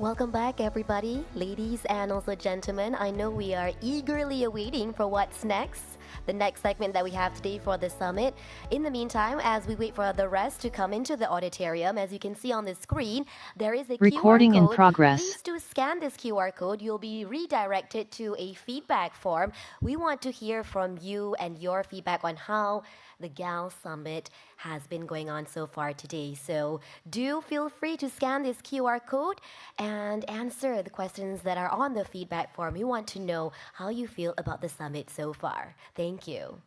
Welcome back, everybody, ladies and also gentlemen. I know we are eagerly awaiting for what's next, the next segment that we have today for the summit. In the meantime, as we wait for the rest to come into the auditorium, as you can see on the screen, there is a Recording QR in code. progress. Please do scan this QR code. You'll be redirected to a feedback form. We want to hear from you and your feedback on how the GAL Summit has been going on so far today. So do feel free to scan this QR code and answer the questions that are on the feedback form. We want to know how you feel about the summit so far. Thank you.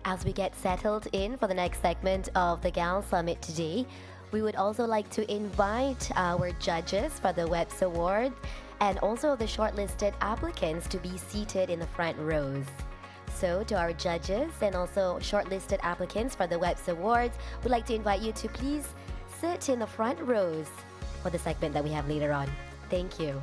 As we get settled in for the next segment of the GAL Summit today, we would also like to invite our judges for the WEPs Awards and also the shortlisted applicants to be seated in the front rows. So to our judges and also shortlisted applicants for the WEPs Awards, we'd like to invite you to please sit in the front rows for the segment that we have later on. Thank you.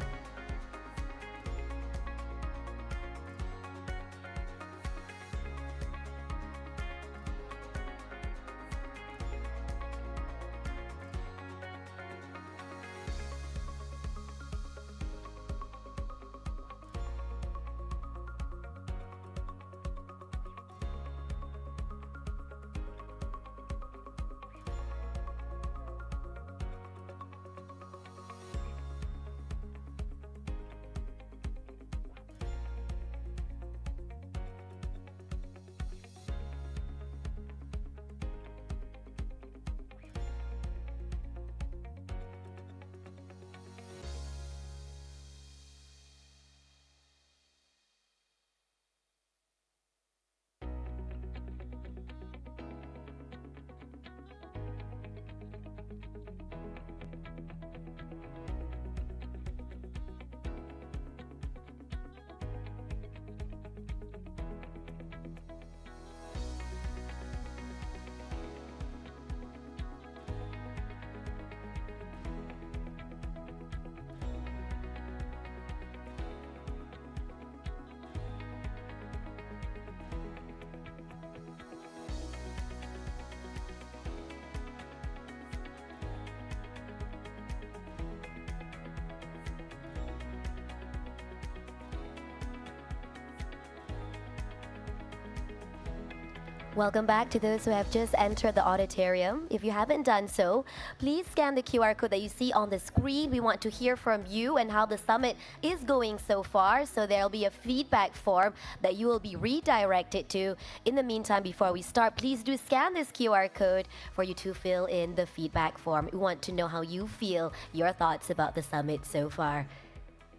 Welcome back to those who have just entered the auditorium. If you haven't done so, please scan the QR code that you see on the screen. We want to hear from you and how the summit is going so far. So there'll be a feedback form that you will be redirected to. In the meantime, before we start, please do scan this QR code for you to fill in the feedback form. We want to know how you feel, your thoughts about the summit so far.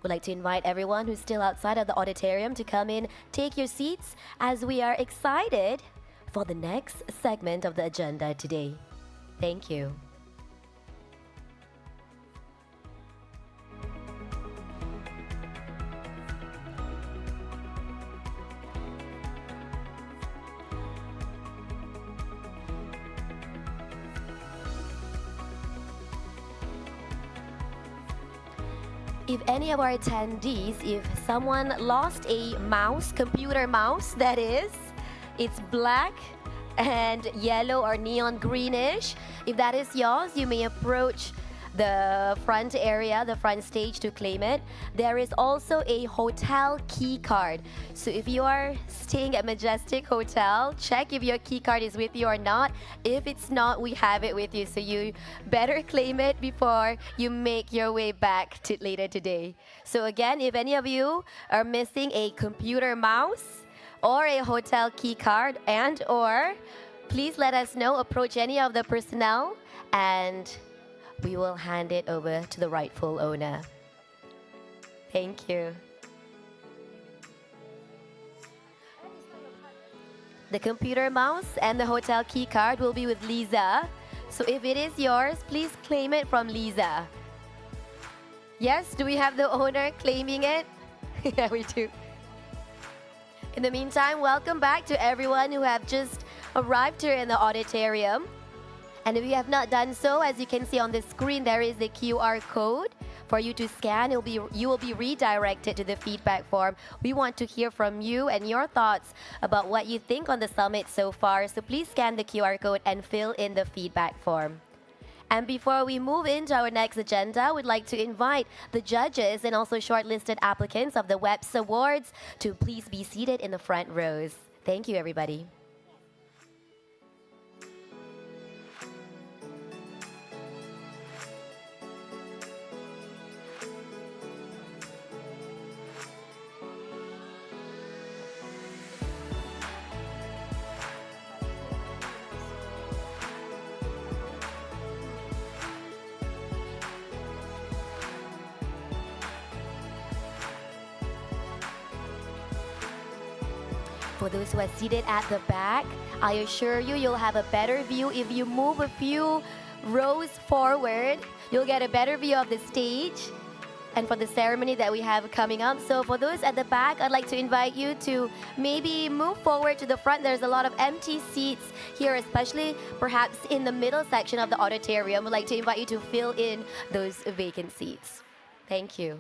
We'd like to invite everyone who's still outside of the auditorium to come in, take your seats, as we are excited for the next segment of the agenda today. Thank you. if any of our attendees, if someone lost a mouse, computer mouse that is, it's black and yellow or neon greenish. If that is yours, you may approach the front area, the front stage to claim it. There is also a hotel key card. So if you are staying at Majestic Hotel, check if your key card is with you or not. If it's not, we have it with you. So you better claim it before you make your way back to later today. So again, if any of you are missing a computer mouse or a hotel key card or please let us know, approach any of the personnel and we will hand it over to the rightful owner. Thank you. The computer mouse and the hotel key card will be with Lisa. So if it is yours, please claim it from Lisa. Yes, do we have the owner claiming it? Yeah, we do. In the meantime, welcome back to everyone who have just arrived here in the auditorium. And if you have not done so, as you can see on the screen, there is a QR code for you to scan. You will be redirected to the feedback form. We want to hear from you and your thoughts about what you think on the summit so far. So please scan the QR code and fill in the feedback form. And before we move into our next agenda, we'd like to invite the judges and also shortlisted applicants of the WEPs Awards to please be seated in the front rows. Thank you, everybody. For those who are seated at the back, I assure you, you'll have a better view. If you move a few rows forward, you'll get a better view of the stage and for the ceremony that we have coming up. So for those at the back, I'd like to invite you to maybe move forward to the front. There's a lot of empty seats here, especially perhaps in the middle section of the auditorium. I'd like to invite you to fill in those vacant seats. Thank you.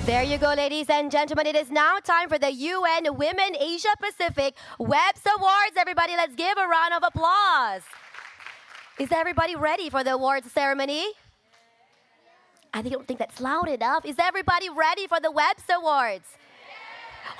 There you go, ladies and gentlemen. It is now time for the UN Women Asia Pacific WEPs Awards. Everybody, let's give a round of applause. Is everybody ready for the awards ceremony? I don't think that's loud enough. Is everybody ready for the WEPs Awards?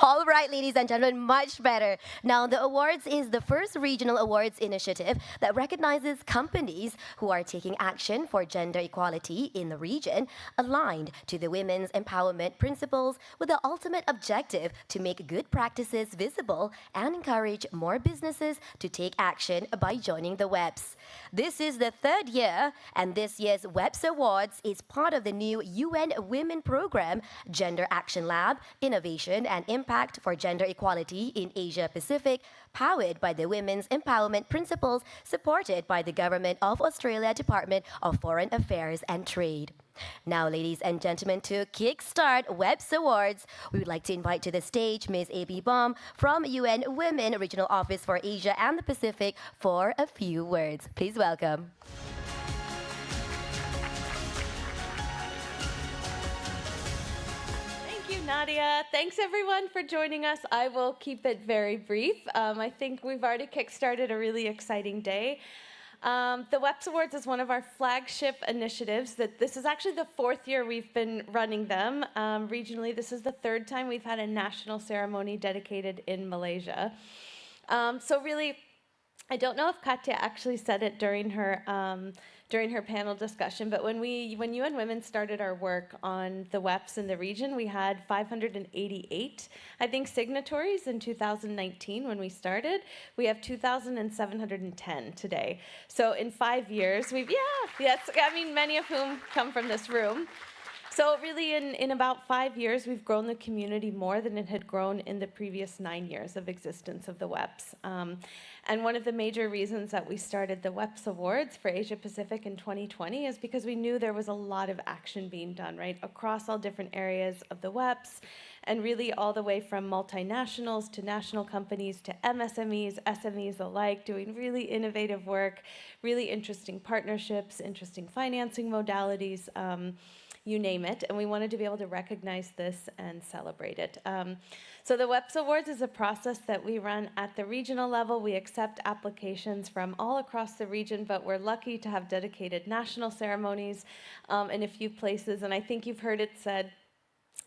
All right, ladies and gentlemen, much better. Now, the awards is the first regional awards initiative that recognizes companies who are taking action for gender equality in the region, aligned to the women's empowerment principles with the ultimate objective to make good practices visible and encourage more businesses to take action by joining the WEPs. This is the third year, and this year's WEPs Awards is part of the new UN Women Program, Gender Action Lab, Innovation and Impact for Gender Equality in Asia Pacific, powered by the Women's Empowerment Principles, supported by the Government of Australia Department of Foreign Affairs and Trade. Now, ladies and gentlemen, to kickstart WEPs Awards, we would like to invite to the stage Ms. A.B. Baum from UN Women Regional Office for Asia and the Pacific for a few words. Please welcome. Nadia. Thanks everyone for joining us. I will keep it very brief. I think we've already kickstarted a really exciting day. The WEPs Awards is one of our flagship initiatives. This is actually the fourth year we've been running them. Regionally, this is the third time we've had a national ceremony dedicated in Malaysia. So really, I don't know if Katya actually said it during her panel discussion, but when UN Women started our work on the WEPs in the region, we had 588, I think, signatories in 2019 when we started. We have 2,710 today. So in 5 years, many of whom come from this room. So really, in about 5 years, we've grown the community more than it had grown in the previous 9 years of existence of the WEPs. And one of the major reasons that we started the WEPs Awards for Asia Pacific in 2020 is because we knew there was a lot of action being done, right, across all different areas of the WEPs, and really all the way from multinationals to national companies to MSMEs, SMEs alike, doing really innovative work, really interesting partnerships, interesting financing modalities, you name it, and we wanted to be able to recognize this and celebrate it. So the WEPs Awards is a process that we run at the regional level. We accept applications from all across the region, but we're lucky to have dedicated national ceremonies in a few places, and I think you've heard it said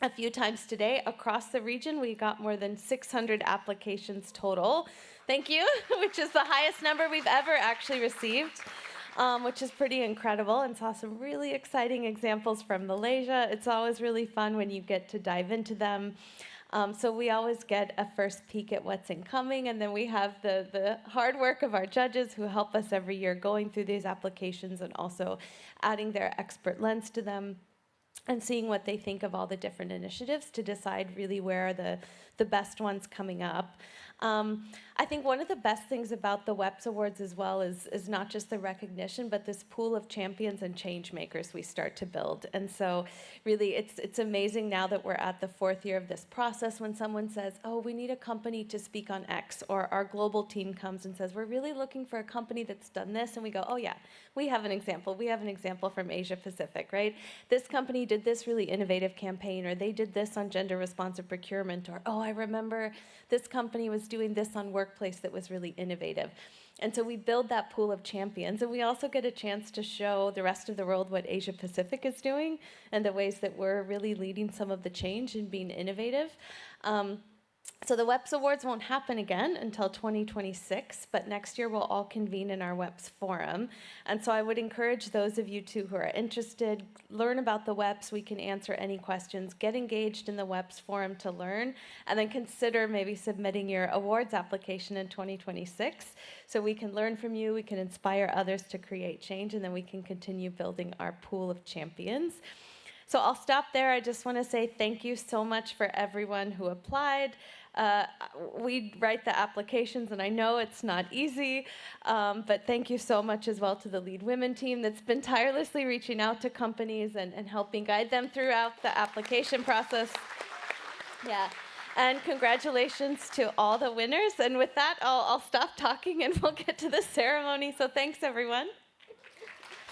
a few times today, across the region, we got more than 600 applications total. Thank you, which is the highest number we've ever actually received. Which is pretty incredible, and saw some really exciting examples from Malaysia. It's always really fun when you get to dive into them. So we always get a first peek at what's incoming, and then we have the hard work of our judges who help us every year going through these applications and also adding their expert lens to them and seeing what they think of all the different initiatives to decide really where are the best ones coming up. I think one of the best things about the WEPs Awards as well is not just the recognition, but this pool of champions and change makers we start to build. And so really it's amazing now that we're at the fourth year of this process when someone says, oh, we need a company to speak on X, or our global team comes and says, we're really looking for a company that's done this, and we go, oh yeah, we have an example. We have an example from Asia Pacific, right? This company did this really innovative campaign, or they did this on gender responsive procurement, or oh, I remember this company was doing this on workplace that was really innovative. And so we build that pool of champions, and we also get a chance to show the rest of the world what Asia Pacific is doing and the ways that we're really leading some of the change and being innovative. So the WEPs Awards won't happen again until 2026, but next year we'll all convene in our WEPs Forum. And so I would encourage those of you too who are interested, learn about the WEPs. We can answer any questions, get engaged in the WEPs Forum to learn, and then consider maybe submitting your awards application in 2026 so we can learn from you, we can inspire others to create change, and then we can continue building our pool of champions. So I'll stop there. I just want to say thank you so much for everyone who applied. We write the applications, and I know it's not easy, but thank you so much as well to the Lead Women team that's been tirelessly reaching out to companies and helping guide them throughout the application process. Yeah. And congratulations to all the winners. And with that, I'll stop talking and we'll get to the ceremony. So thanks, everyone.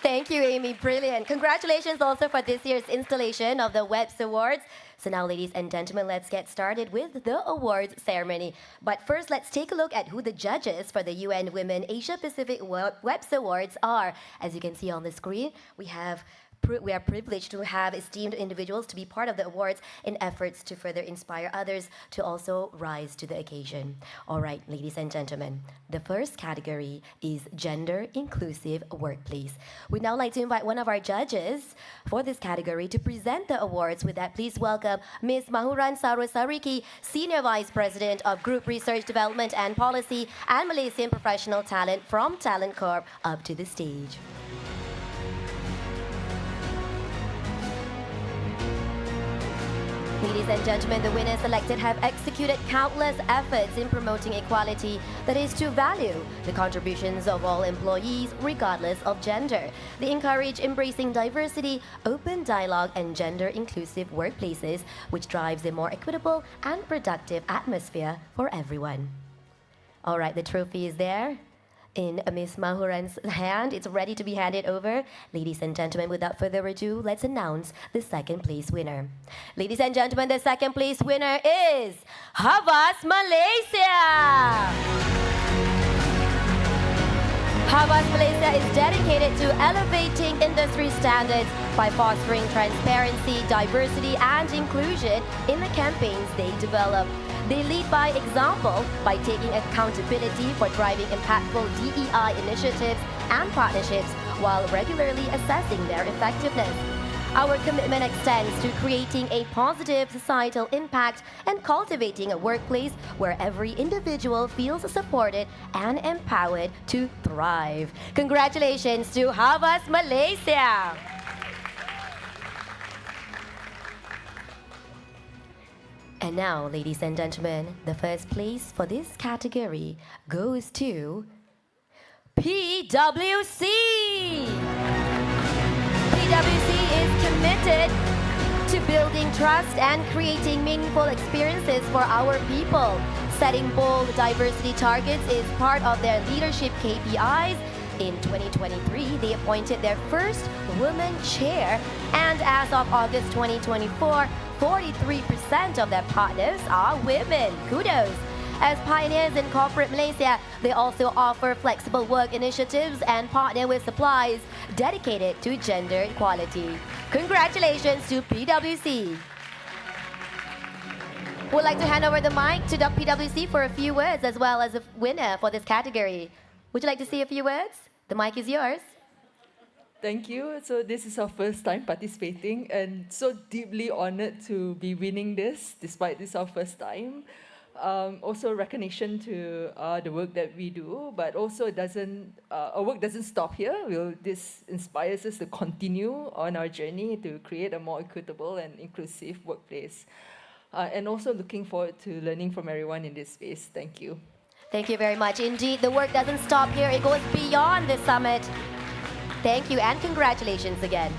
Thank you, Amy. Brilliant. Congratulations also for this year's installation of the WEPs Awards. So now, ladies and gentlemen, let's get started with the awards ceremony. But first, let's take a look at who the judges for the UN Women Asia Pacific WEPs Awards are. As you can see on the screen, we have we are privileged to have esteemed individuals to be part of the awards in efforts to further inspire others to also rise to the occasion. All right, ladies and gentlemen, the first category is Gender Inclusive Workplace. We'd now like to invite one of our judges for this category to present the awards. With that, please welcome Ms. Mahuran Sarwasariki, Senior Vice President of Group Research Development and Policy and Malaysian Professional Talent from TalentCorp, up to the stage. Ladies and gentlemen, the winners selected have executed countless efforts in promoting equality, that is, to value the contributions of all employees regardless of gender. They encourage embracing diversity, open dialogue, and gender-inclusive workplaces, which drives a more equitable and productive atmosphere for everyone. All right, the trophy is there in Ms. Mahuran's hand. It's ready to be handed over. Ladies and gentlemen, without further ado, let's announce the second place winner. Ladies and gentlemen, the second place winner is Havas Malaysia. Havas Malaysia is dedicated to elevating industry standards by fostering transparency, diversity, and inclusion in the campaigns they develop. They lead by example by taking accountability for driving impactful DEI initiatives and partnerships while regularly assessing their effectiveness. Our commitment extends to creating a positive societal impact and cultivating a workplace where every individual feels supported and empowered to thrive. Congratulations to Havas Malaysia! And now, ladies and gentlemen, the first place for this category goes to PwC. PwC is committed to building trust and creating meaningful experiences for our people. Setting bold diversity targets is part of their leadership KPIs. In 2023, they appointed their first woman chair, and as of August 2024, 43% of their partners are women. Kudos! As pioneers in corporate Malaysia, they also offer flexible work initiatives and partner with supplies dedicated to gender equality. Congratulations to PwC. We'd like to hand over the mic to PwC for a few words, as well as a winner for this category. Would you like to say a few words? The mic is yours. Thank you. So this is our first time participating, and so deeply honored to be winning this, despite this our first time. Also recognition to the work that we do, but also our work doesn't stop here. This inspires us to continue on our journey to create a more equitable and inclusive workplace. And also looking forward to learning from everyone in this space. Thank you. Thank you very much. Indeed, the work doesn't stop here. It goes beyond the summit. Thank you and congratulations again.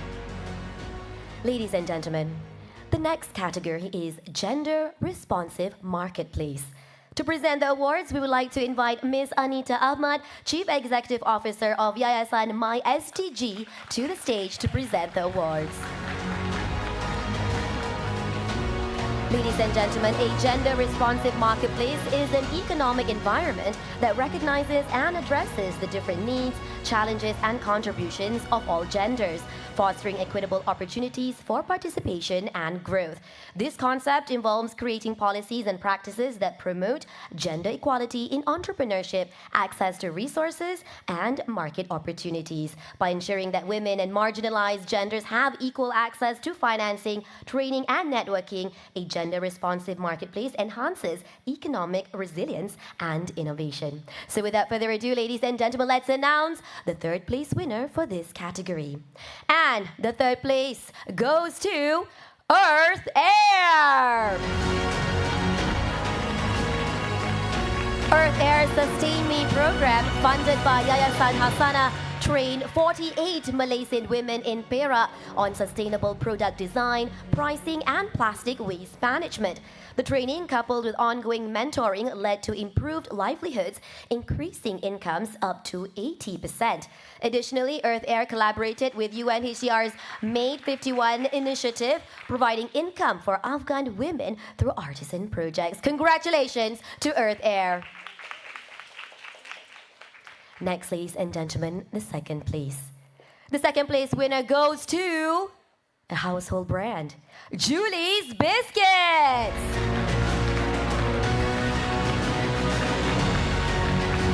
Ladies and gentlemen, the next category is Gender Responsive Marketplace. To present the awards, we would like to invite Ms. Anita Ahmad, Chief Executive Officer of Yayasan My STG, to the stage to present the awards. Ladies and gentlemen, a gender-responsive marketplace is an economic environment that recognizes and addresses the different needs, challenges, and contributions of all genders, fostering equitable opportunities for participation and growth. This concept involves creating policies and practices that promote gender equality in entrepreneurship, access to resources, and market opportunities. By ensuring that women and marginalized genders have equal access to financing, training, and networking, a gender-responsive marketplace enhances economic resilience and innovation. So without further ado, ladies and gentlemen, let's announce the third place winner for this category. And the third place goes to Earth Air. Earth Air Sustain Me program, funded by Yayasan Hasana, trained 48 Malaysian women in Perak on sustainable product design, pricing, and plastic waste management. The training, coupled with ongoing mentoring, led to improved livelihoods, increasing incomes up to 80%. Additionally, Earth Air collaborated with UNHCR's Made 51 initiative, providing income for Afghan women through artisan projects. Congratulations to Earth Air. Next, ladies and gentlemen, the second place. The second place winner goes to a household brand, Julie's Biscuits.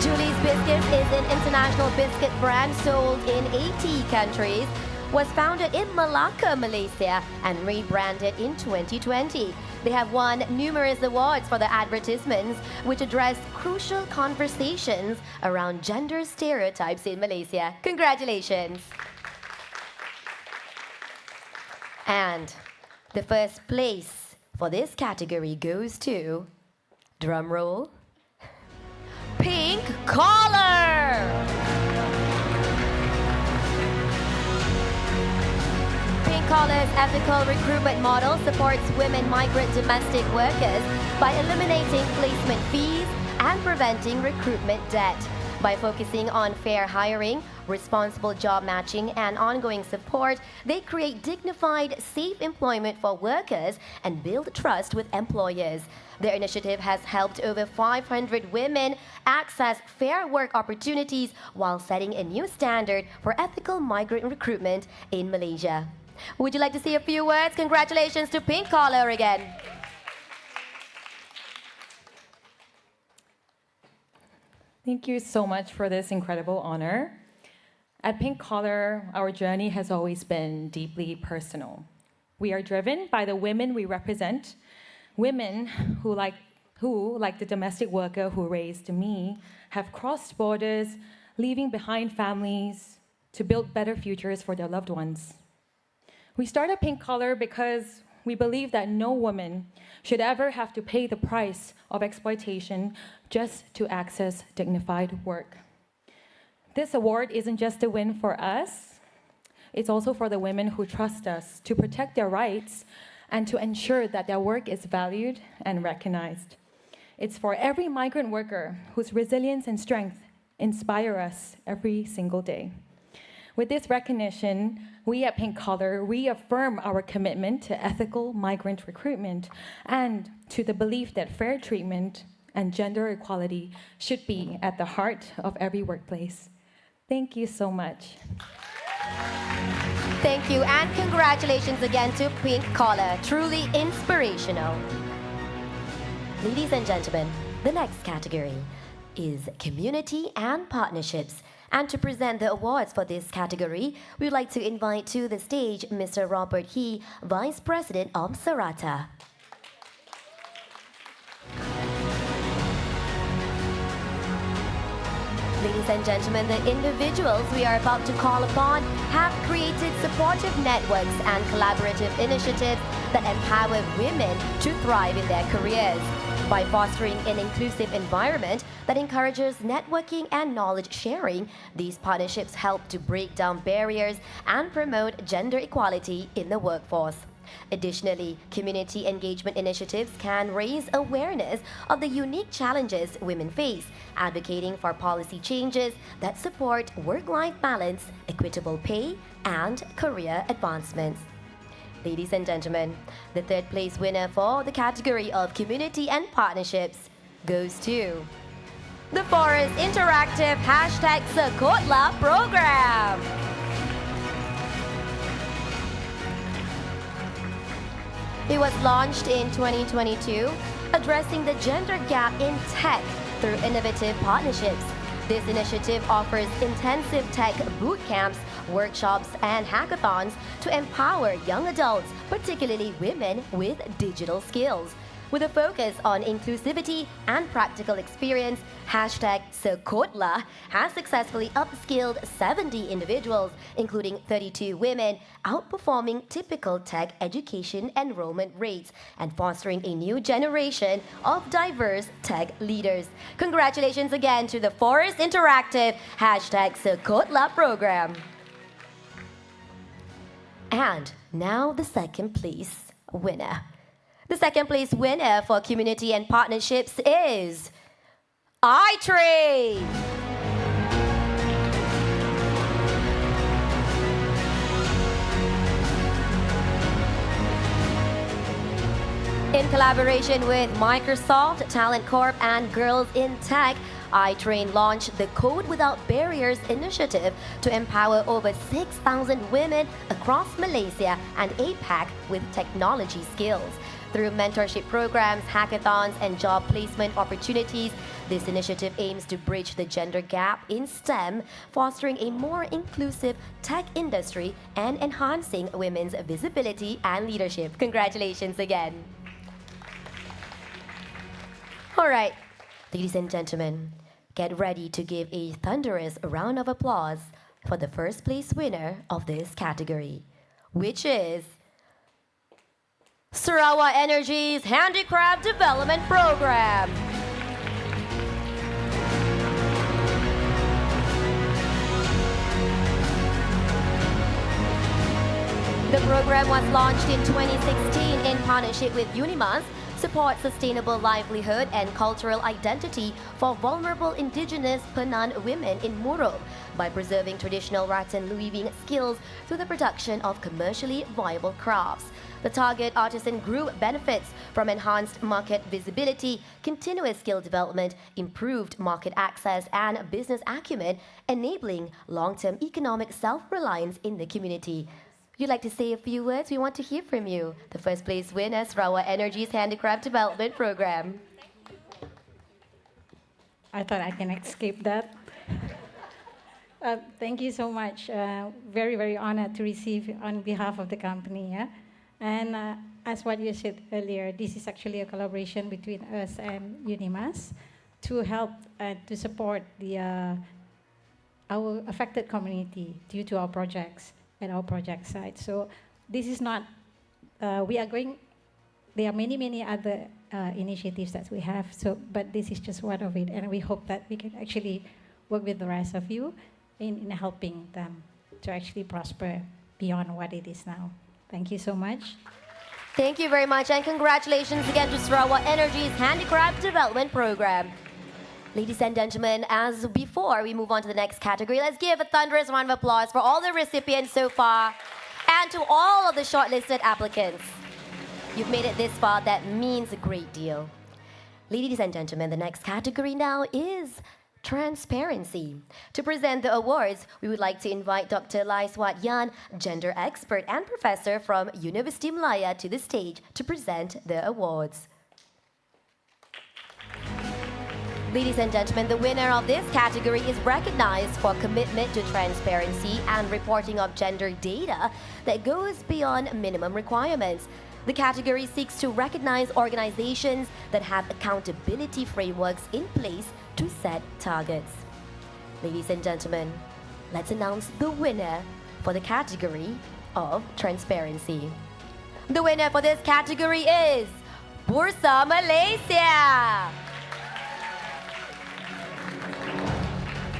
Julie's Biscuits is an international biscuit brand sold in 80 countries, was founded in Malacca, Malaysia, and rebranded in 2020. They have won numerous awards for their advertisements, which address crucial conversations around gender stereotypes in Malaysia. Congratulations. And the first place for this category goes to, drum roll, Pink Collar. Pink Collar's ethical recruitment model supports women migrant domestic workers by eliminating placement fees and preventing recruitment debt. By focusing on fair hiring, responsible job matching, and ongoing support, they create dignified, safe employment for workers and build trust with employers. Their initiative has helped over 500 women access fair work opportunities while setting a new standard for ethical migrant recruitment in Malaysia. Would you like to say a few words? Congratulations to Pink Collar again. Thank you so much for this incredible honor. At Pink Collar, our journey has always been deeply personal. We are driven by the women we represent, women who, like the domestic worker who raised me, have crossed borders, leaving behind families to build better futures for their loved ones. We started Pink Collar because we believe that no woman should ever have to pay the price of exploitation just to access dignified work. This award isn't just a win for us, it's also for the women who trust us to protect their rights and to ensure that their work is valued and recognized. It's for every migrant worker whose resilience and strength inspire us every single day. With this recognition, we at Pink Collar reaffirm our commitment to ethical migrant recruitment and to the belief that fair treatment and gender equality should be at the heart of every workplace. Thank you so much. Thank you, and congratulations again to Pink Collar. Truly inspirational. Ladies and gentlemen, the next category is Community and Partnerships. And to present the awards for this category, we would like to invite to the stage Mr. Robert He, Vice President of Sarata. Ladies and gentlemen, the individuals we are about to call upon have created supportive networks and collaborative initiatives that empower women to thrive in their careers. By fostering an inclusive environment that encourages networking and knowledge sharing, these partnerships help to break down barriers and promote gender equality in the workforce. Additionally, community engagement initiatives can raise awareness of the unique challenges women face, advocating for policy changes that support work-life balance, equitable pay, and career advancements. Ladies and gentlemen, the third place winner for the category of Community and Partnerships goes to the Forest Interactive #Sekotla program. It was launched in 2022, addressing the gender gap in tech through innovative partnerships. This initiative offers intensive tech boot camps, workshops, and hackathons to empower young adults, particularly women, with digital skills. With a focus on inclusivity and practical experience, #Sekotla has successfully upskilled 70 individuals, including 32 women, outperforming typical tech education enrollment rates and fostering a new generation of diverse tech leaders. Congratulations again to the Forest Interactive #Sekotla program. And now the second place winner. The second place winner for Community and Partnerships is iTrade. In collaboration with Microsoft, TalentCorp, and Girls in Tech, iTrain launched the Code Without Barriers initiative to empower over 6,000 women across Malaysia and APAC with technology skills. Through mentorship programs, hackathons, and job placement opportunities, this initiative aims to bridge the gender gap in STEM, fostering a more inclusive tech industry and enhancing women's visibility and leadership. Congratulations again. All right, ladies and gentlemen, get ready to give a thunderous round of applause for the first place winner of this category, which is Sarawak Energy's Handicraft Development Program. The program was launched in 2016 in partnership with UNWEPs, support sustainable livelihood and cultural identity for vulnerable indigenous Penan women in Muro by preserving traditional rattan weaving skills through the production of commercially viable crafts. The target artisan group benefits from enhanced market visibility, continuous skill development, improved market access, and business acumen, enabling long-term economic self-reliance in the community. You'd like to say a few words? We want to hear from you. The first place winner, Sarawak Energy's Handicraft Development Program. I thought I can escape that. Thank you so much. Very, very honored to receive on behalf of the company. Yeah? And as what you said earlier, this is actually a collaboration between us and UNIMAS to help to support the our affected community due to our projects and our project side. So this is not, we are going, there are many, many other initiatives that we have, so, but this is just one of it, and we hope that we can actually work with the rest of you in helping them to actually prosper beyond what it is now. Thank you so much. Thank you very much, and congratulations again to Sarawak Energy's Handicraft Development Program. Ladies and gentlemen, as before we move on to the next category, let's give a thunderous round of applause for all the recipients so far and to all of the shortlisted applicants. You've made it this far, that means a great deal. Ladies and gentlemen, the next category now is transparency. To present the awards, we would like to invite Dr. Lai Swat Yan, gender expert and professor from University Malaya, to the stage to present the awards. Ladies and gentlemen, the winner of this category is recognized for commitment to transparency and reporting of gender data that goes beyond minimum requirements. The category seeks to recognize organizations that have accountability frameworks in place to set targets. Ladies and gentlemen, let's announce the winner for the category of transparency. The winner for this category is Bursa Malaysia.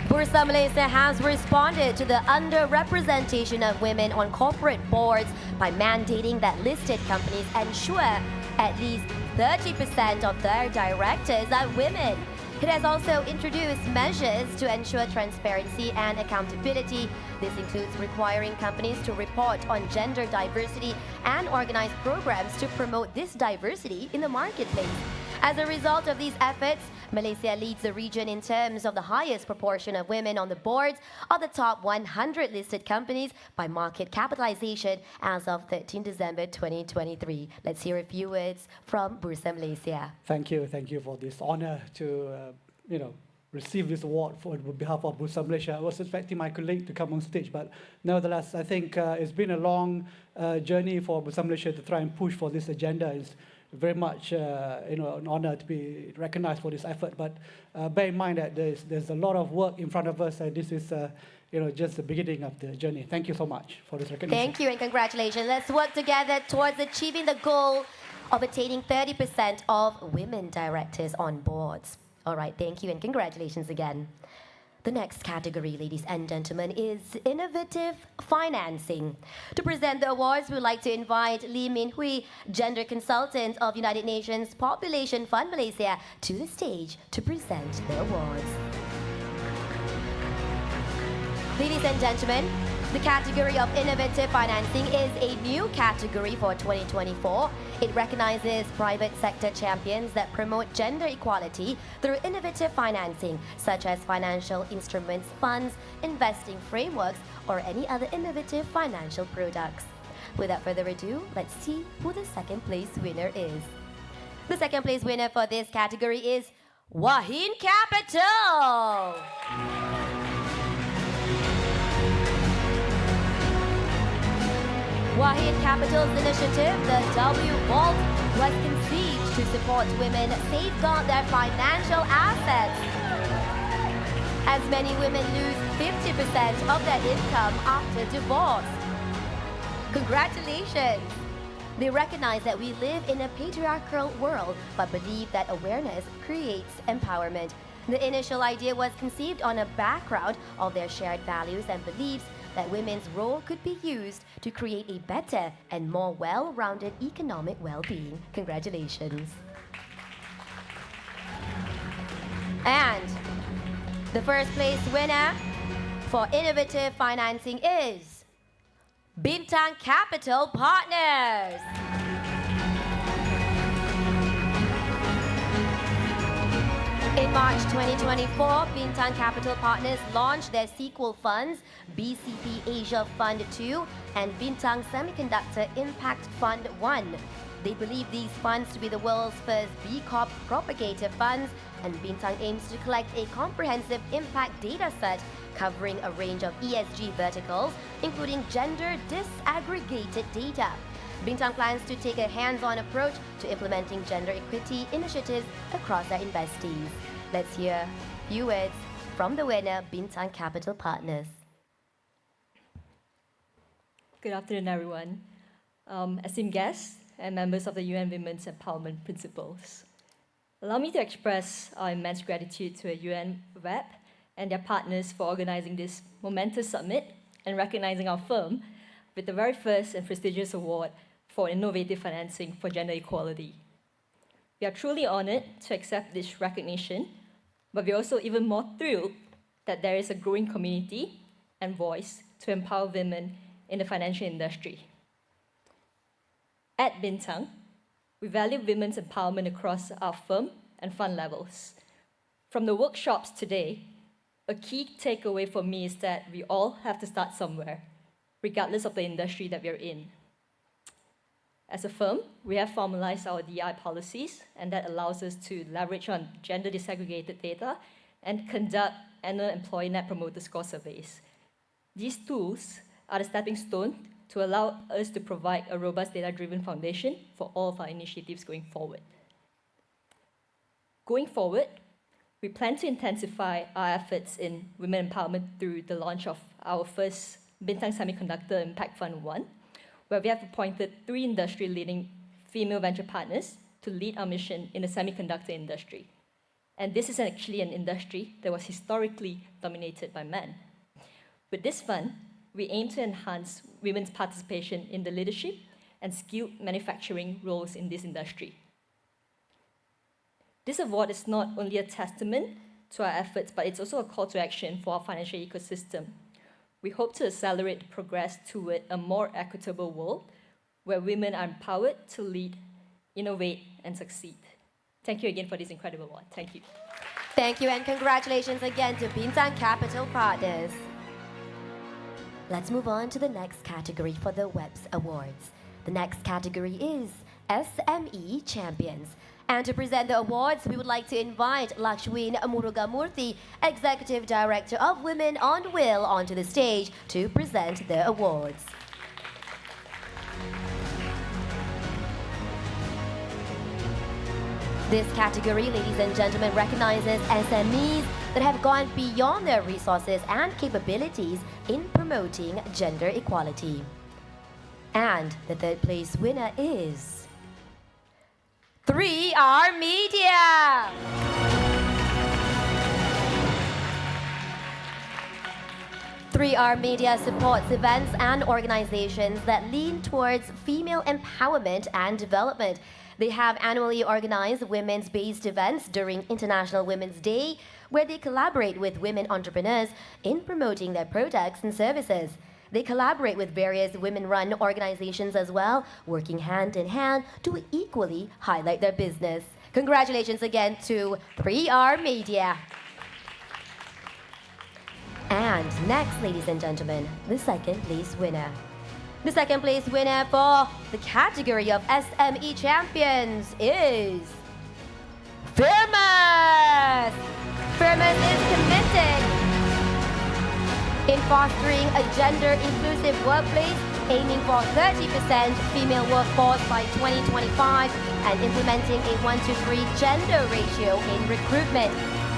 Bursa Malaysia has responded to the underrepresentation of women on corporate boards by mandating that listed companies ensure at least 30% of their directors are women. It has also introduced measures to ensure transparency and accountability. This includes requiring companies to report on gender diversity and organize programs to promote this diversity in the marketplace. As a result of these efforts, Malaysia leads the region in terms of the highest proportion of women on the boards of the top 100 listed companies by market capitalization as of 13 December 2023. Let's hear a few words from Bursa Malaysia. Thank you for this honor to, receive this award on behalf of Bursa Malaysia. I was expecting my colleague to come on stage, but nevertheless, I think it's been a long journey for Bursa Malaysia to try and push for this agenda. It's very much an honor to be recognized for this effort, but bear in mind that there's a lot of work in front of us, and this is just the beginning of the journey. Thank you so much for this recognition. Thank you and congratulations. Let's work together towards achieving the goal of attaining 30% of women directors on boards. All right, thank you and congratulations again. The next category, ladies and gentlemen, is innovative financing. To present the awards, we would like to invite Lee Min Hui, gender consultant of United Nations Population Fund Malaysia, to the stage to present the awards. Ladies and gentlemen, The category of innovative financing is a new category for 2024. It recognizes private sector champions that promote gender equality through innovative financing, such as financial instruments, funds, investing frameworks, or any other innovative financial products. Without further ado, let's see who the second place winner is. The second place winner for this category is Wahin Capital. Wahin Capital's initiative, the W Vault, was conceived to support women safeguard their financial assets, as many women lose 50% of their income after divorce. Congratulations! They recognize that we live in a patriarchal world, but believe that awareness creates empowerment. The initial idea was conceived on a background of their shared values and beliefs that women's role could be used to create a better and more well-rounded economic well-being. Congratulations. And the first place winner for innovative financing is Bintang Capital Partners. In March 2024, Bintang Capital Partners launched their sequel funds, BCP Asia Fund 2 and Bintang Semiconductor Impact Fund 1. They believe these funds to be the world's first B Corp propagator funds, and Bintang aims to collect a comprehensive impact data set covering a range of ESG verticals, including gender disaggregated data. Bintang plans to take a hands-on approach to implementing gender equity initiatives across their investees. Let's hear a few words from the winner, Bintang Capital Partners. Good afternoon, everyone. Esteemed guests and members of the UNWEPs Empowerment Principles. Allow me to express our immense gratitude to UNWEP and their partners for organizing this momentous summit and recognizing our firm with the very first and prestigious award for innovative financing for gender equality. We are truly honored to accept this recognition, but we're also even more thrilled that there is a growing community and voice to empower women in the financial industry. At Bintang, we value women's empowerment across our firm and fund levels. From the workshops today, a key takeaway for me is that we all have to start somewhere, regardless of the industry that we're in. As a firm, we have formalized our DI policies, and that allows us to leverage on gender disaggregated data and conduct annual employee net promoter score surveys. These tools are the stepping stone to allow us to provide a robust data-driven foundation for all of our initiatives going forward. Going forward, we plan to intensify our efforts in women empowerment through the launch of our first Bintang Semiconductor Impact Fund 1, where we have appointed 3 industry-leading female venture partners to lead our mission in the semiconductor industry. And this is actually an industry that was historically dominated by men. With this fund, we aim to enhance women's participation in the leadership and skilled manufacturing roles in this industry. This award is not only a testament to our efforts, but it's also a call to action for our financial ecosystem. We hope to accelerate progress toward a more equitable world where women are empowered to lead, innovate, and succeed. Thank you again for this incredible award. Thank you. Thank you, and congratulations again to Bintang Capital Partners. Let's move on to the next category for the WEPs Awards. The next category is SME Champions. And to present the awards, we would like to invite Lakshwin Murugamurthy, Executive Director of Women on Wheel, onto the stage to present the awards. This category, ladies and gentlemen, recognizes SMEs that have gone beyond their resources and capabilities in promoting gender equality. And the third place winner is 3R Media. 3R Media supports events and organizations that lean towards female empowerment and development. They have annually organized women's-based events during International Women's Day, where they collaborate with women entrepreneurs in promoting their products and services. They collaborate with various women-run organizations as well, working hand in hand to equally highlight their business. Congratulations again to 3R Media. And next, ladies and gentlemen, the second place winner. The second place winner for the category of SME champions is Firmus. Firmus is committed in fostering a gender-inclusive workplace, aiming for 30% female workforce by 2025 and implementing a 1-to-3 gender ratio in recruitment.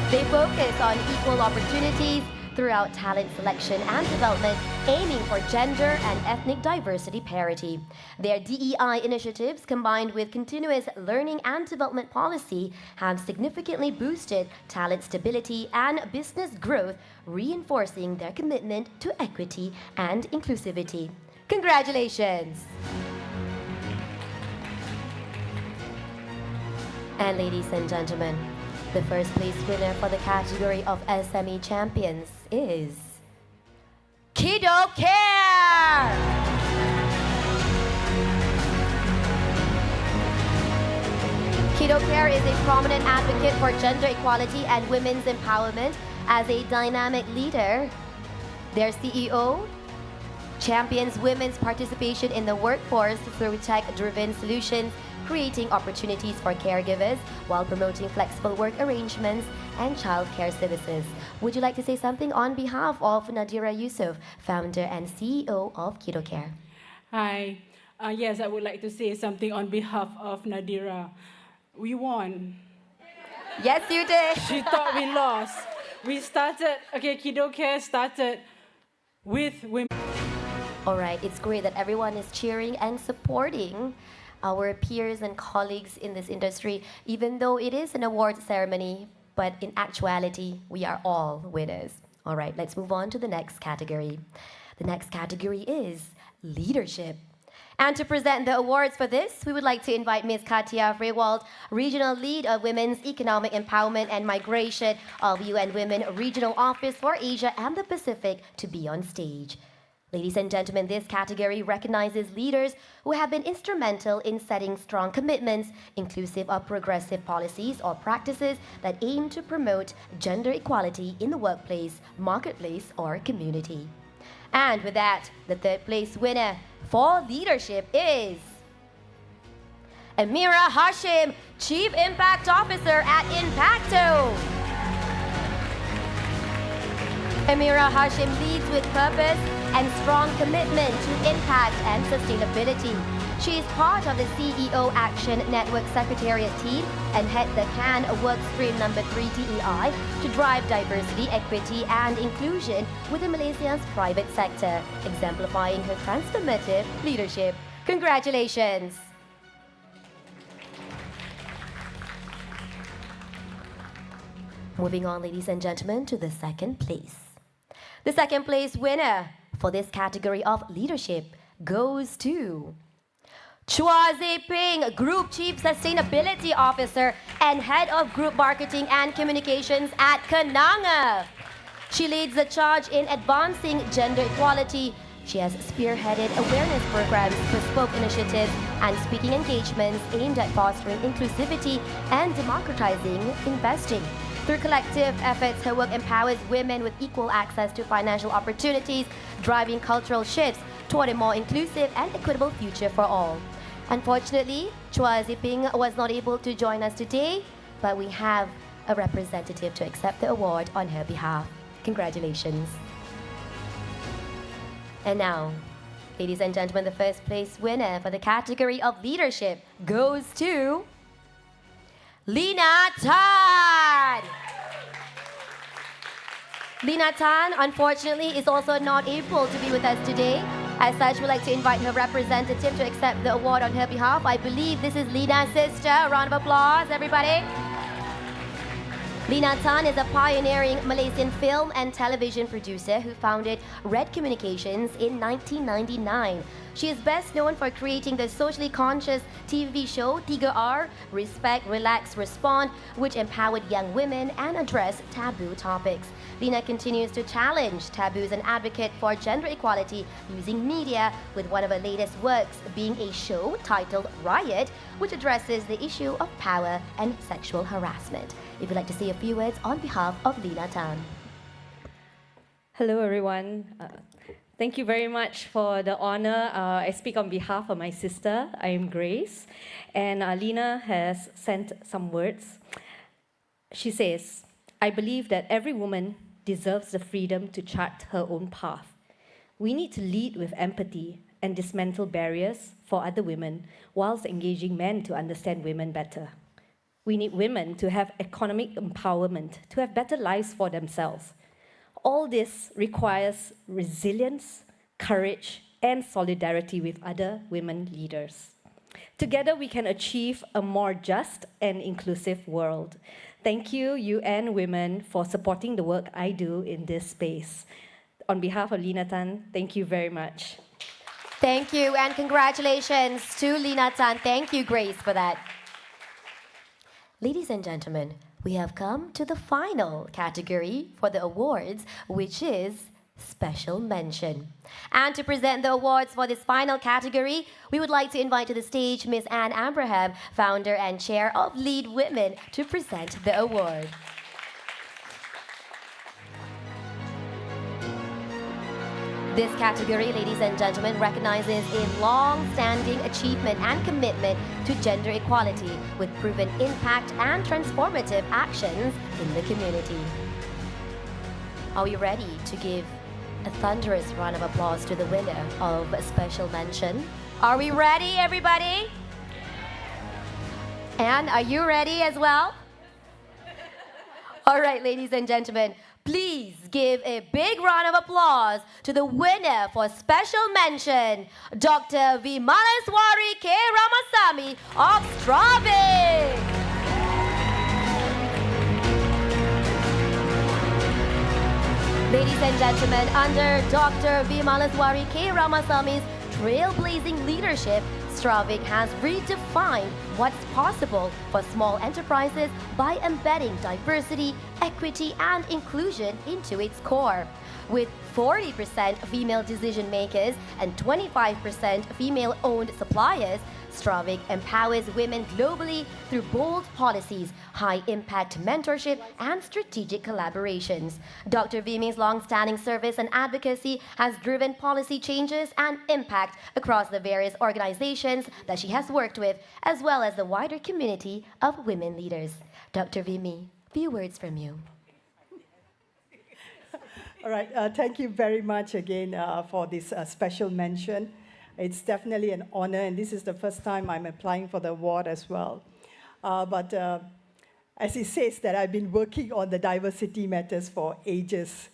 They focus on equal opportunities throughout talent selection and development, aiming for gender and ethnic diversity parity. Their DEI initiatives, combined with continuous learning and development policy, have significantly boosted talent stability and business growth, reinforcing their commitment to equity and inclusivity. Congratulations! And ladies and gentlemen, the first place winner for the category of SME champions is Kiddo Care! Kiddo Care is a prominent advocate for gender equality and women's empowerment. As a dynamic leader, their CEO champions women's participation in the workforce through tech-driven solutions, creating opportunities for caregivers while promoting flexible work arrangements and childcare services. Would you like to say something on behalf of Nadira Yusuf, founder and CEO of Kiddo Care? Hi. Yes, I would like to say something on behalf of Nadira. We won. Yes, you did. She thought we lost. We started, Kiddo Care started with women. All right, it's great that everyone is cheering and supporting our peers and colleagues in this industry, even though it is an award ceremony, but in actuality, we are all winners. All right, let's move on to the next category. The next category is leadership. And to present the awards for this, we would like to invite Ms. Katia Frewald, Regional Lead of Women's Economic Empowerment and Migration of UN Women Regional Office for Asia and the Pacific, to be on stage. Ladies and gentlemen, this category recognizes leaders who have been instrumental in setting strong commitments, inclusive of progressive policies or practices that aim to promote gender equality in the workplace, marketplace, or community. And with that, the third place winner for leadership is Amira Hashim, Chief Impact Officer at Impacto. Amira Hashim leads with purpose and strong commitment to impact and sustainability. She is part of the CEO Action Network Secretariat team and heads the CAN Workstream number 3 DEI to drive diversity, equity, and inclusion within Malaysia's private sector, exemplifying her transformative leadership. Congratulations! Moving on, ladies and gentlemen, to the second place. The second place winner for this category of leadership goes to Chua Zeping, Group Chief Sustainability Officer and Head of Group Marketing and Communications at Kenanga. She leads the charge in advancing gender equality. She has spearheaded awareness programs, bespoke initiatives, and speaking engagements aimed at fostering inclusivity and democratizing investing. Through collective efforts, her work empowers women with equal access to financial opportunities, driving cultural shifts toward a more inclusive and equitable future for all. Unfortunately, Chua Ziping was not able to join us today, but we have a representative to accept the award on her behalf. Congratulations. And now, ladies and gentlemen, the first place winner for the category of leadership goes to Lina Tan. Lina Tan, unfortunately, is also not able to be with us today. As such, we'd like to invite her representative to accept the award on her behalf. I believe this is Lina's sister. A round of applause, everybody. Lina Tan is a pioneering Malaysian film and television producer who founded Red Communications in 1999. She is best known for creating the socially conscious TV show 3R, Respect, Relax, Respond, which empowered young women and addressed taboo topics. Lina continues to challenge taboos and advocate for gender equality using media, with one of her latest works being a show titled Riot, which addresses the issue of power and sexual harassment. If you'd like to say a few words on behalf of Lina Tan. Hello, everyone. Thank you very much for the honor. I speak on behalf of my sister. I am Grace. And Lina has sent some words. She says, I believe that every woman deserves the freedom to chart her own path. We need to lead with empathy and dismantle barriers for other women whilst engaging men to understand women better. We need women to have economic empowerment, to have better lives for themselves. All this requires resilience, courage, and solidarity with other women leaders. Together, we can achieve a more just and inclusive world. Thank you, UN Women, for supporting the work I do in this space. On behalf of Lina Tan, thank you very much. Thank you, and congratulations to Lina Tan. Thank you, Grace, for that. Ladies and gentlemen, we have come to the final category for the awards, which is Special Mention. And to present the awards for this final category, we would like to invite to the stage Ms. Anne Abraham, founder and chair of LeadWomen, to present the award. This category, ladies and gentlemen, recognizes a long-standing achievement and commitment to gender equality with proven impact and transformative actions in the community. Are we ready to give a thunderous round of applause to the winner of a Special Mention? Are we ready, everybody? And are you ready as well? All right, ladies and gentlemen, please give a big round of applause to the winner for Special Mention, Dr. Vimalaswari K. Ramasamy of Stravik. Ladies and gentlemen, under Dr. Vimalaswari K. Ramasamy's trailblazing leadership, Stravik has redefined what's possible for small enterprises by embedding diversity, equity, and inclusion into its core. With 40% female decision makers and 25% female-owned suppliers, Stravik empowers women globally through bold policies, high-impact mentorship, and strategic collaborations. Dr. Vimi's long-standing service and advocacy has driven policy changes and impact across the various organizations that she has worked with, as well as the wider community of women leaders. Dr. Vimi, few words from you. All right, thank you very much again for this special mention. It's definitely an honor, and this is the first time I'm applying for the award as well. But as it says that I've been working on the diversity matters for ages.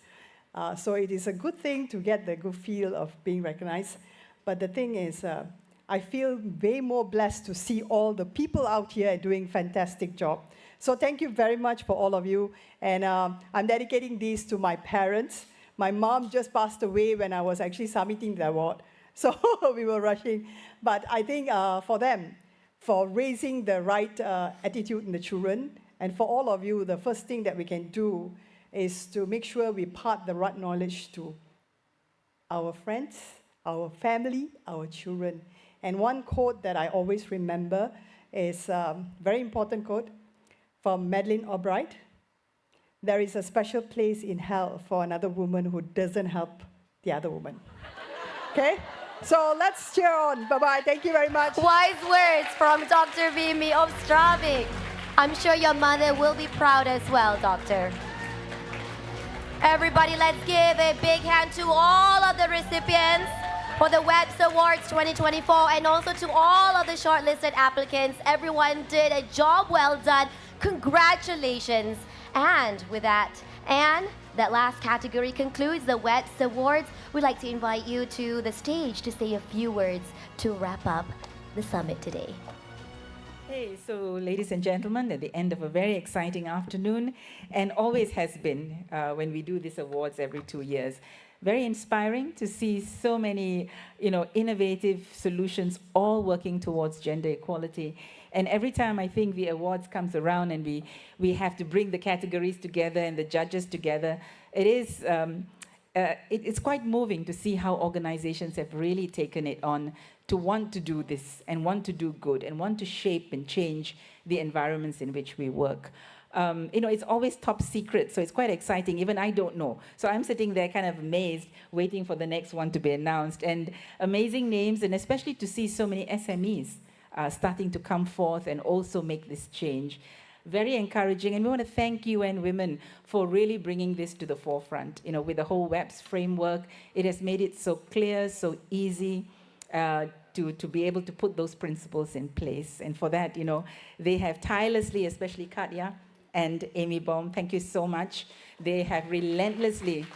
So it is a good thing to get the good feel of being recognized. But the thing is, I feel way more blessed to see all the people out here doing fantastic job. So thank you very much for all of you. And I'm dedicating these to my parents. My mom just passed away when I was actually submitting the award. So we were rushing. But I think for them, for raising the right attitude in the children, and for all of you, the first thing that we can do is to make sure we part the right knowledge to our friends, our family, our children. And one quote that I always remember is a very important quote from Madeleine Albright. There is a special place in hell for another woman who doesn't help the other woman. Okay? So let's cheer on. Bye-bye. Thank you very much. Wise words from Dr. Vimi of Stravik. I'm sure your mother will be proud as well, Doctor. Everybody, let's give a big hand to all of the recipients for the WEPs Awards 2024, and also to all of the shortlisted applicants. Everyone did a job well done. Congratulations. And with that, Anne, that last category concludes the WEPs Awards. We'd like to invite you to the stage to say a few words to wrap up the summit today. Okay, so ladies and gentlemen, at the end of a very exciting afternoon, and always has been when we do these awards every 2 years, very inspiring to see so many, innovative solutions all working towards gender equality. And every time I think the awards comes around and we have to bring the categories together and the judges together, it's quite moving to see how organizations have really taken it on to want to do this and want to do good and want to shape and change the environments in which we work. It's always top secret, so it's quite exciting. Even I don't know. So I'm sitting there kind of amazed, waiting for the next one to be announced. And amazing names, and especially to see so many SMEs starting to come forth and also make this change. Very encouraging, and we want to thank UNWEPs for really bringing this to the forefront. With the whole WEPs framework, it has made it so clear, so easy to be able to put those principles in place. And for that, they have tirelessly, especially Katya and Amy Baum, thank you so much. They have relentlessly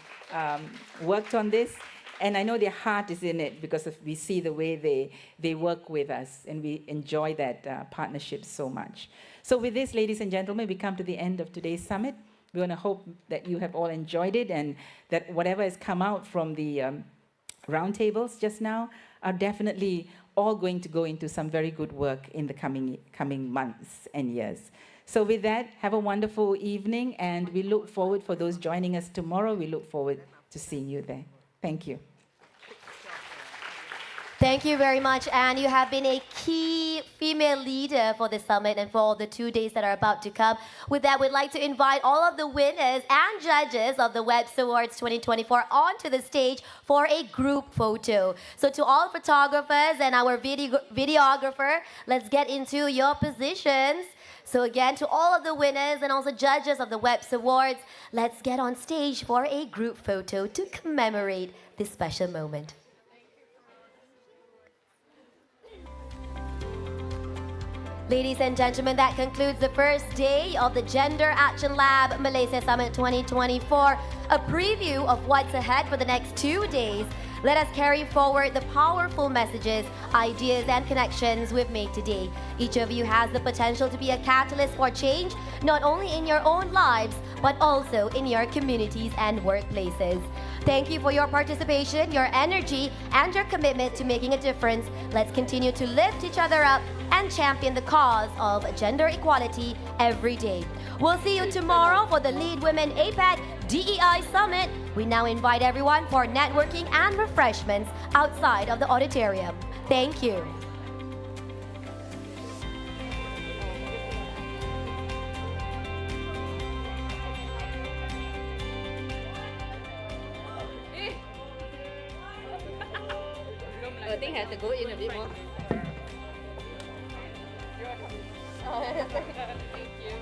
worked on this. And I know their heart is in it because we see the way they work with us, and we enjoy that partnership so much. So with this, ladies and gentlemen, we come to the end of today's summit. We want to hope that you have all enjoyed it and that whatever has come out from the roundtables just now are definitely all going to go into some very good work in the coming months and years. So with that, have a wonderful evening, and we look forward for those joining us tomorrow. We look forward to seeing you there. Thank you. Thank you very much, Anne. You have been a key female leader for the summit and for all the 2 days that are about to come. With that, we'd like to invite all of the winners and judges of the WEPs Awards 2024 onto the stage for a group photo. So to all photographers and our videographer, let's get into your positions. So again, to all of the winners and also judges of the WEPs Awards, let's get on stage for a group photo to commemorate this special moment. Ladies and gentlemen, that concludes the first day of the Gender Action Lab Malaysia Summit 2024. A preview of what's ahead for the next 2 days. Let us carry forward the powerful messages, ideas, and connections we've made today. Each of you has the potential to be a catalyst for change, not only in your own lives, but also in your communities and workplaces. Thank you for your participation, your energy, and your commitment to making a difference. Let's continue to lift each other up and champion the cause of gender equality every day. We'll see you tomorrow for the LeadWomen APAC DEI Summit. We now invite everyone for networking and refreshments outside of the auditorium. Thank you. I think I have to go in a bit more. Thank you.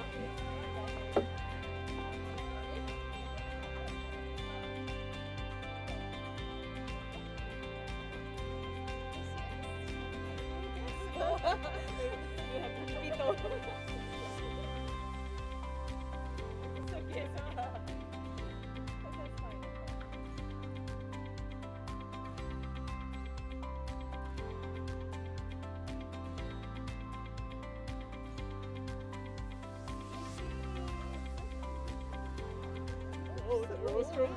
The rose from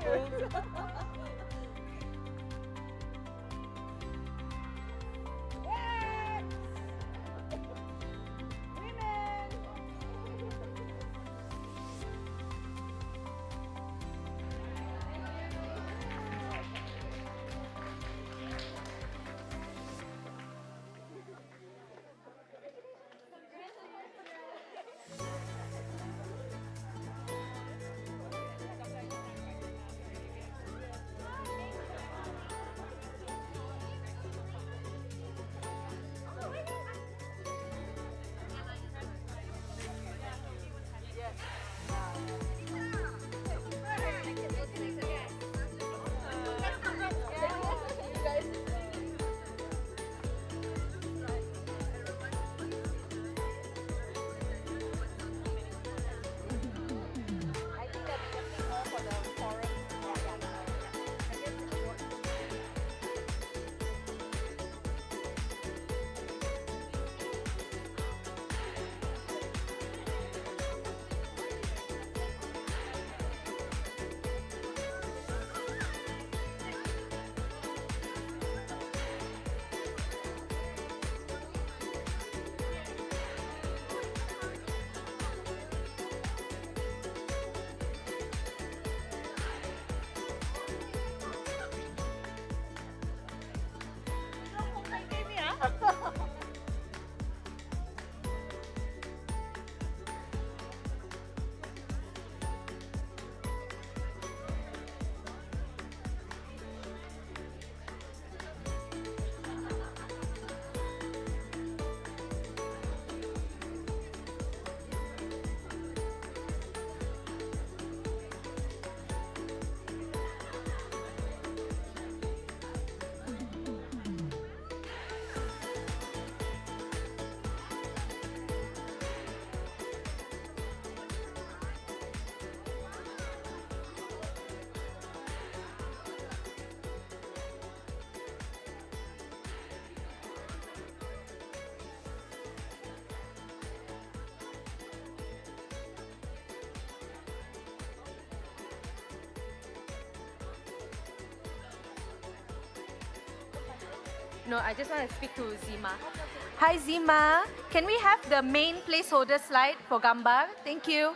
No, I just want to speak to Zima. Hi, Zima. Can we have the main placeholder slide for gambar? Thank you.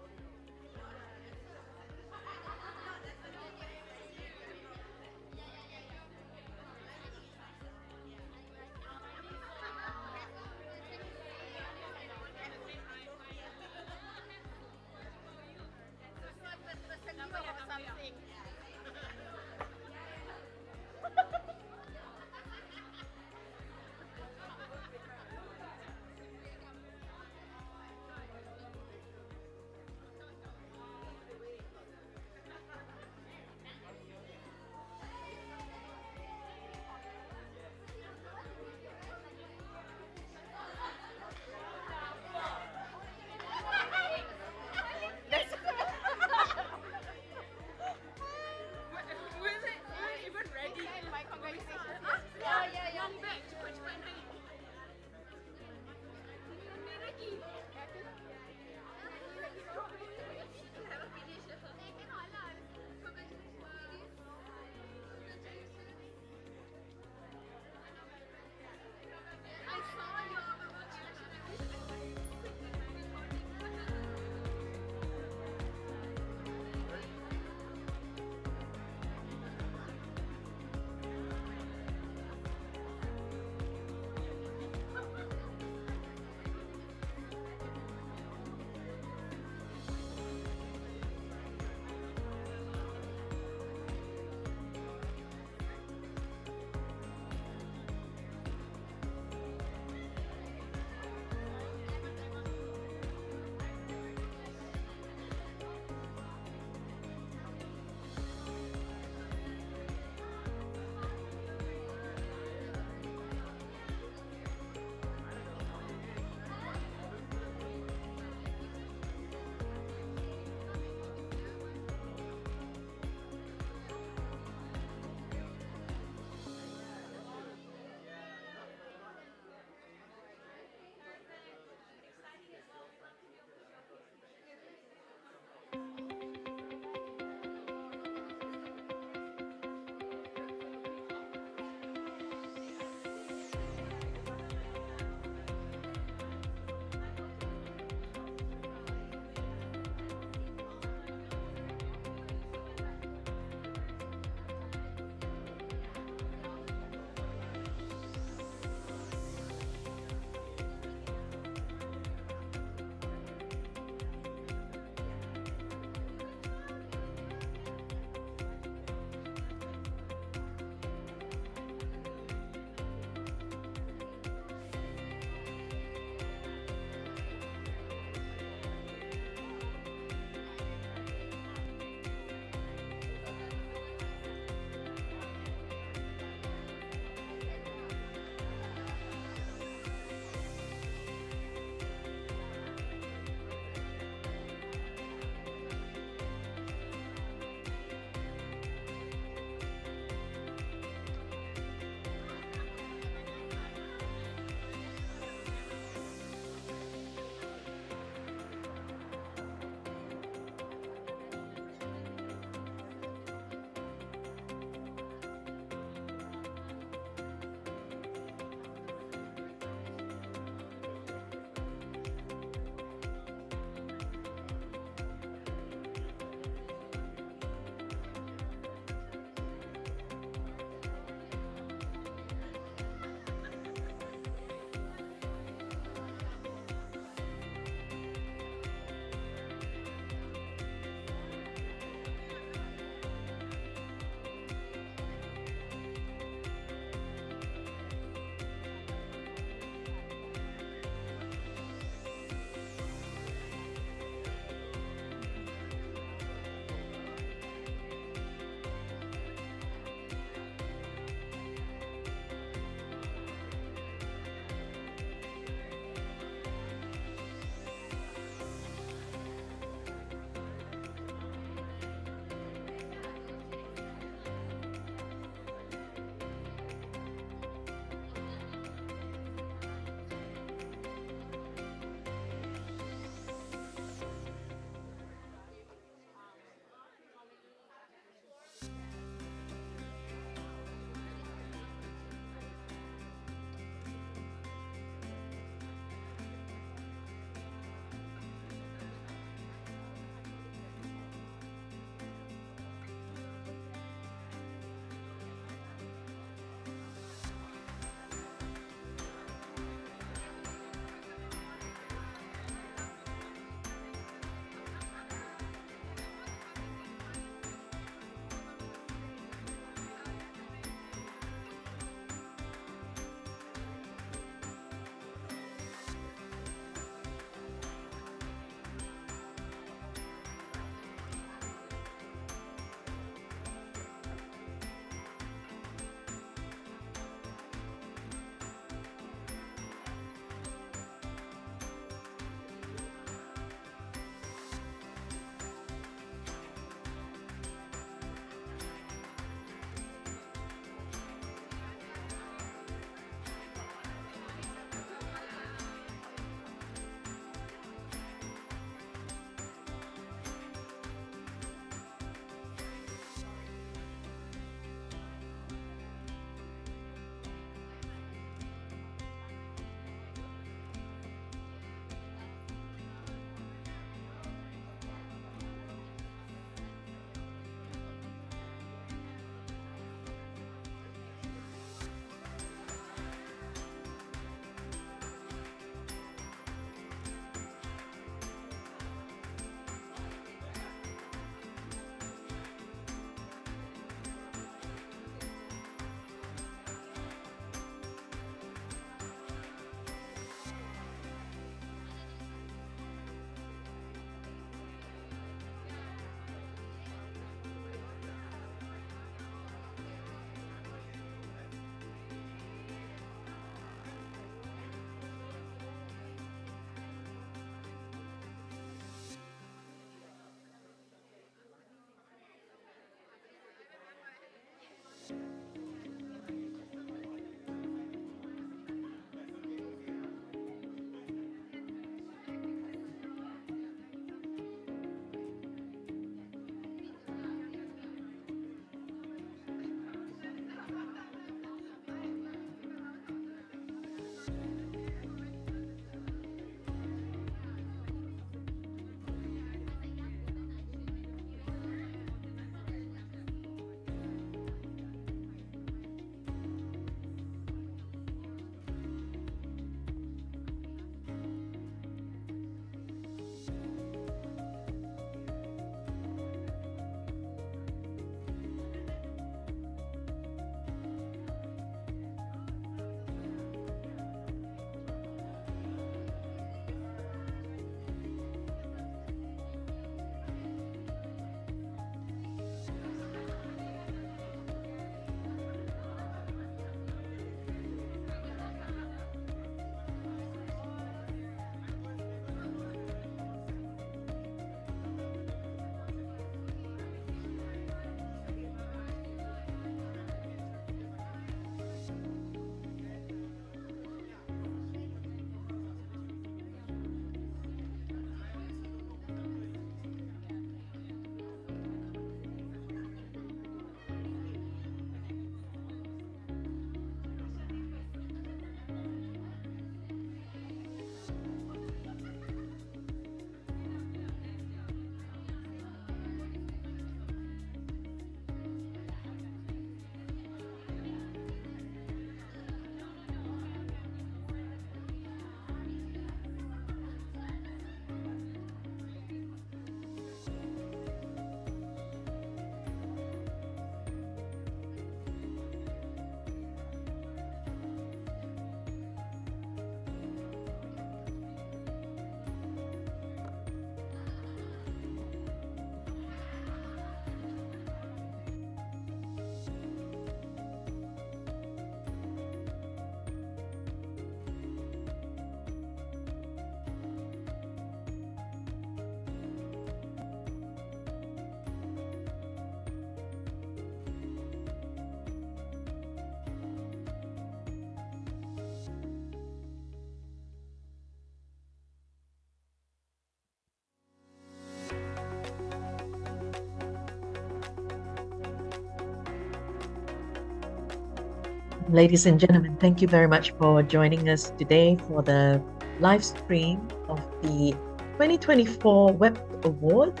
Ladies and gentlemen, thank you very much for joining us today for the live stream of the 2024 WEPs Awards.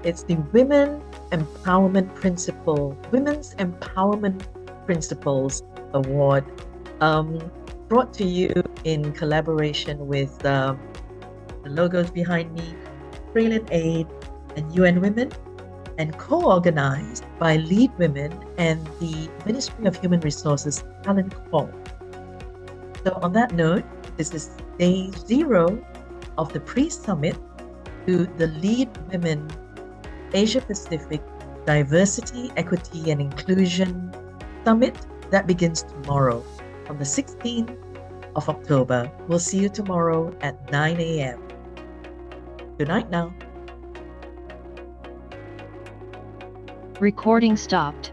It's the Women's Empowerment Principles Award, brought to you in collaboration with the logos behind me, Brilliant Aid and UNWEPs, and co-organized by LeadWomen and the Ministry of Human Resources, TalentCorp. So on that note, this is day 0 of the pre-summit to the LeadWomen Asia Pacific Diversity, Equity and Inclusion Summit that begins tomorrow on the 16th of October. We'll see you tomorrow at 9 a.m. Good night now. Recording stopped.